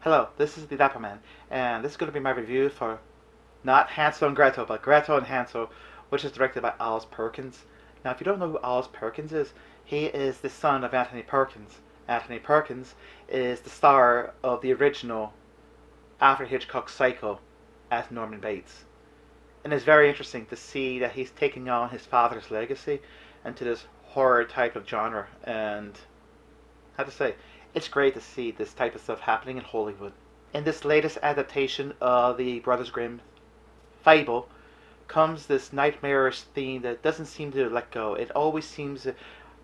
Hello, this is the Dapper Man, and this is going to be my review for not Hansel and Gretel, but Gretel and Hansel, which is directed by Alice Perkins. Now, if you don't know who Alice Perkins is, he is the son of Anthony Perkins. Anthony Perkins is the star of the original Alfred Hitchcock Psycho as Norman Bates. And it's very interesting to see that he's taking on his father's legacy into this horror type of genre. And how to say, it's great to see this type of stuff happening in Hollywood. In this latest adaptation of the Brothers Grimm fable comes this nightmarish theme that doesn't seem to let go. It always seems to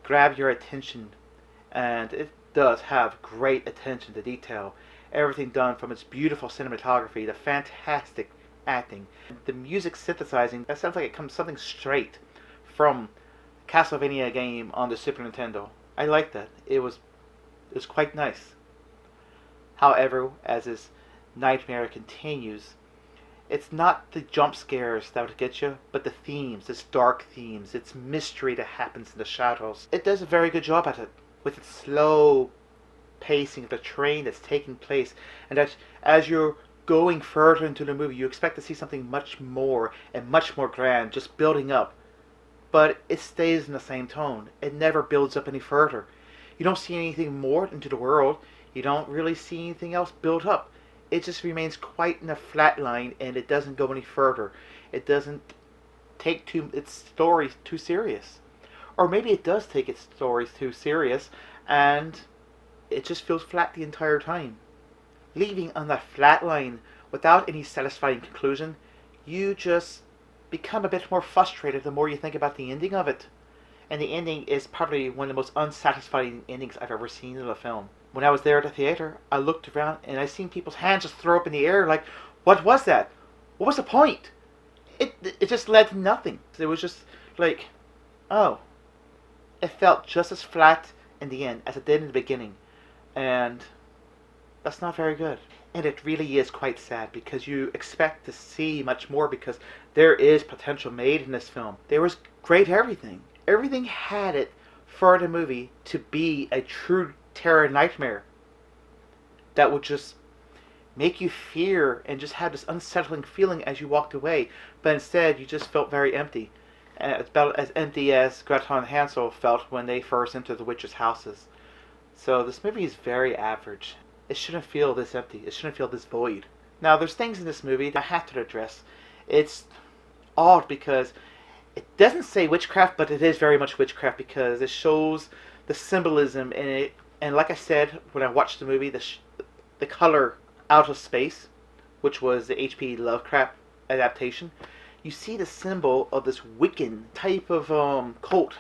grab your attention, and it does have great attention to detail. Everything done from its beautiful cinematography, the fantastic acting, the music synthesizing. That sounds like it comes something straight from Castlevania game on the Super Nintendo. I like that. It was quite nice. However, as this nightmare continues, it's not the jump scares that would get you, but the themes, its dark themes, its mystery that happens in the shadows. It does a very good job at it, with its slow pacing of the train that's taking place, and that as you're going further into the movie, you expect to see something much more and much more grand, just building up. But it stays in the same tone. It never builds up any further. You don't see anything more into the world. You don't really see anything else build up. It just remains quite in a flat line, and it doesn't go any further. It doesn't take its stories too serious. Or maybe it does take its stories too serious, and it just feels flat the entire time. Leaving on that flat line without any satisfying conclusion, you just become a bit more frustrated the more you think about the ending of it. And the ending is probably one of the most unsatisfying endings I've ever seen in a film. When I was there at the theater, I looked around and I seen people's hands just throw up in the air like, what was that? What was the point? It just led to nothing. It was just like, oh. It felt just as flat in the end as it did in the beginning. And that's not very good. And it really is quite sad because you expect to see much more because there is potential made in this film. There was great everything. Everything had it for the movie to be a true terror nightmare that would just make you fear and just have this unsettling feeling as you walked away. But instead, you just felt very empty. And it's about as empty as Gretel and Hansel felt when they first entered the witches' houses. So this movie is very average. It shouldn't feel this empty. It shouldn't feel this void. Now, there's things in this movie that I have to address. It's odd because it doesn't say witchcraft, but it is very much witchcraft because it shows the symbolism in it. And like I said, when I watched the movie, the color Out of Space, which was the H.P. Lovecraft adaptation, you see the symbol of this Wiccan type of cult.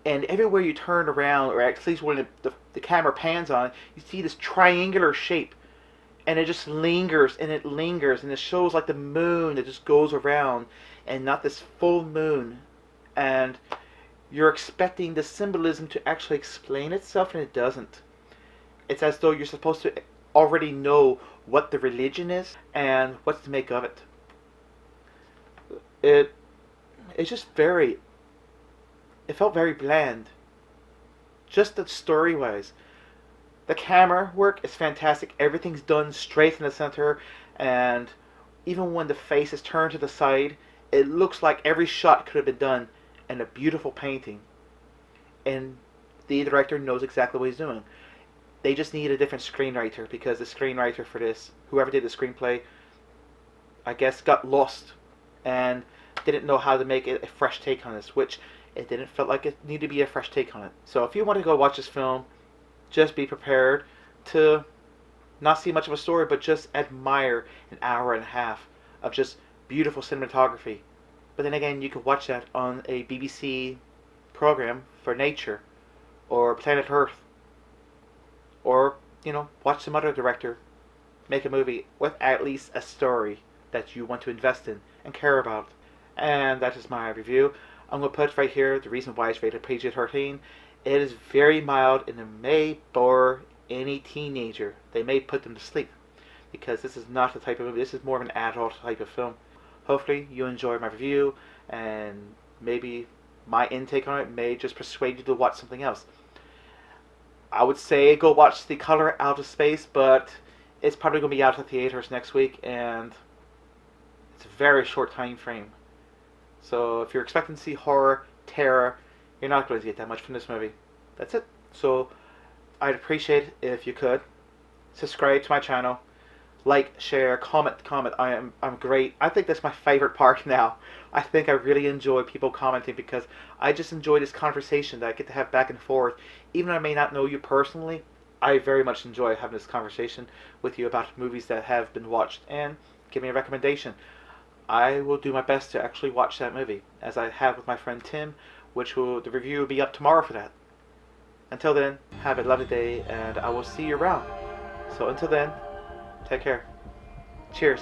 And everywhere you turn around, or at least when the camera pans on it, you see this triangular shape. And it just lingers, and it shows like the moon that just goes around, and not this full moon. And you're expecting the symbolism to actually explain itself, and it doesn't. It's as though you're supposed to already know what the religion is, and what to make of it. It's just very... It felt very bland. Just the story-wise. The camera work is fantastic. Everything's done straight in the center, and even when the face is turned to the side, it looks like every shot could have been done in a beautiful painting. And the director knows exactly what he's doing. They just need a different screenwriter because the screenwriter for this, whoever did the screenplay, I guess got lost and didn't know how to make it a fresh take on this, which it didn't feel like it needed to be a fresh take on it. So if you want to go watch this film, just be prepared to not see much of a story, but just admire an hour and a half of just beautiful cinematography. But then again, you could watch that on a BBC program for nature, or Planet Earth, or, watch some other director make a movie with at least a story that you want to invest in and care about. And that is my review. I'm going to put right here the reason why it's rated PG-13. It is very mild and it may bore any teenager. They may put them to sleep because this is not the type of movie. This is more of an adult type of film. Hopefully you enjoy my review, and maybe my intake on it may just persuade you to watch something else. I would say go watch The Color Out of Space, but It's probably going to be out of the theaters next week, and it's a very short time frame. So if you're expecting to see horror, terror, you're not going to get that much from this movie. That's it. So I'd appreciate it if you could subscribe to my channel, like, share, comment. I'm great. I think that's my favorite part now. I think I really enjoy people commenting because I just enjoy this conversation that I get to have back and forth. Even though I may not know you personally, I very much enjoy having this conversation with you about movies that have been watched and give me a recommendation. I will do my best to actually watch that movie, as I have with my friend Tim, the review will be up tomorrow for that. Until then, have a lovely day, and I will see you around. So until then, take care. Cheers.